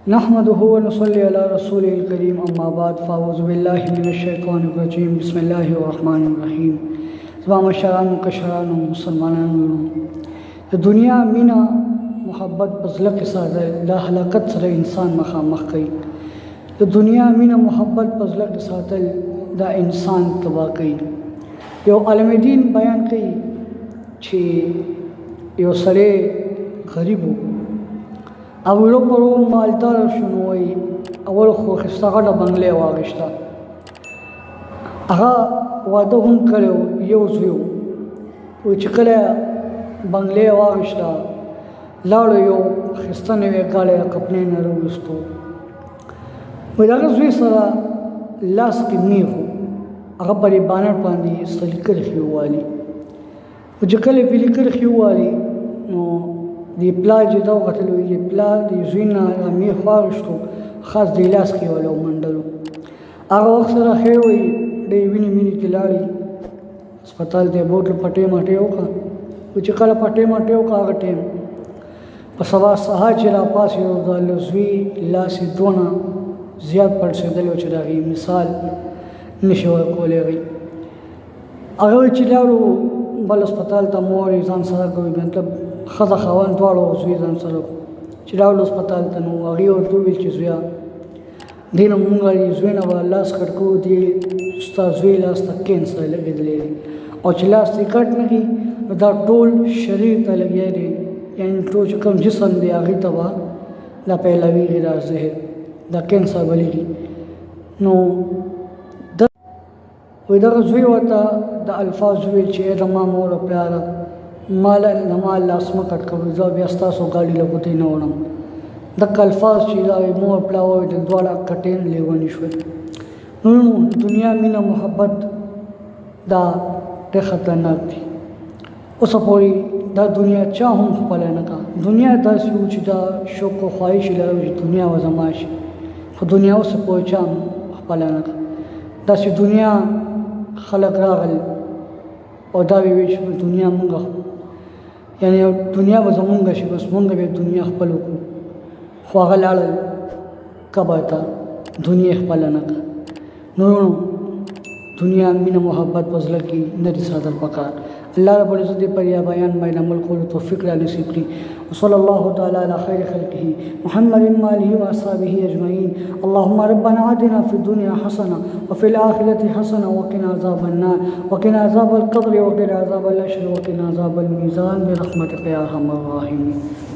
नहमदुहु व नुसल्ली अला रसूलिल करीम अम्मा बाद फ़ाऊज़ु बिल्लाहि मिनश शैतानिर रजीम बिस्मिल्लाहिर रहमानिर रहीम। तमाम शरान कशरान मुसलमानान दुनिया मीना मोहब्बत बज़ल के साथ ला हलाकत सर इंसान मखा मख कई दुनिया मीना मोहब्बत बज़ल के साथ दा इंसान तबाह कई। यो आलम दीन बयान कई छे यो सरे गरीब अवलो परो मालदार शुनोई अवल खो खिस्ता बंगले वागिश्ता आगा वादा हम करो यो जुयो वो चिकले बंगले वागिश्ता लाड़ो यो खिस्ता ने वे गाले कपने न रोस्तो वदागा जुई सरा लास की मी हो आगा परी बानर पांदी सलिकर खियो वाली वो चिकले पिलिकर खियो वाली नो دی پلا جدا قتلو دی پلا دی زوینا می خواغشتو خاص دی لاس کې ولو منډلو هغه وخت سره خېوي دی ویني مینی کلاړي هسپتال ته بوتل پټې ماټې وکړه او چې کله پټې ماټې وکړه هغه ټیم په سبا سها چې را پاس یو د لزوی لاس دونه زیات پړسېدل چې دغه مثال نشو کولای هغه چې لاړو بل هسپتال ته مور ځان سره کوي مطلب خزه خوان دواړو زوی ځان سره چې راوړل هسپتال ته نو هغې ورته وویل چې زویه دې نه مونږ زوی نه به لاس کټ کوو دې ستا زوی لاس ته کینسر لګېدلی دی او چې لاس یې کټ نه کړي نو دا ټول شریر ته لګیا دی یعنې ټول چې کوم جسم دی هغې ته به دا پیلویږي دا زهر دا کینسر بلیږي نو وایي دغه زوی ورته د الفاظ وویل چې ای زما مور او پلاره مال نمال لاس مکټ کوي زه بیا ستاسو ګاډي له کوټې نه وړم دغه الفاظ چې دا مور پلا وایي د دواړه کټین لیوني شول نو دنیا مینه محبت دا ډېر خطرناک دي اوس پورې دا دنیا چا هم خپله نه کا دنیا داسې و چې دا شوق او خواهش لرو چې دنیا و زما شي خو دنیا اوس پورې چا هم خپله نه کا داسې دنیا خلق راغل او دا وی چې دنیا مونږه یعنی دنیا به زمونږ شي بس مونږ به دنیا خپل وکړو خو هغه لاړل کبه ته دنیا خپل نه کړه نو دنیا مینه محبت فضله کې نه دي ساتل پکار الله رب العزت پر یا بیان باندې عمل کولو توفیق را نصیب کړي وصلی الله تعالی علی خیر خلقه محمد و آله و اصحابه اجمعین اللهم ربنا آتنا فی الدنيا حسنه وفي الاخره حسنه وقنا عذاب النار وقنا عذاب القبر وقنا عذاب الحشر وقنا عذاب الميزان برحمتك يا ارحم الراحمين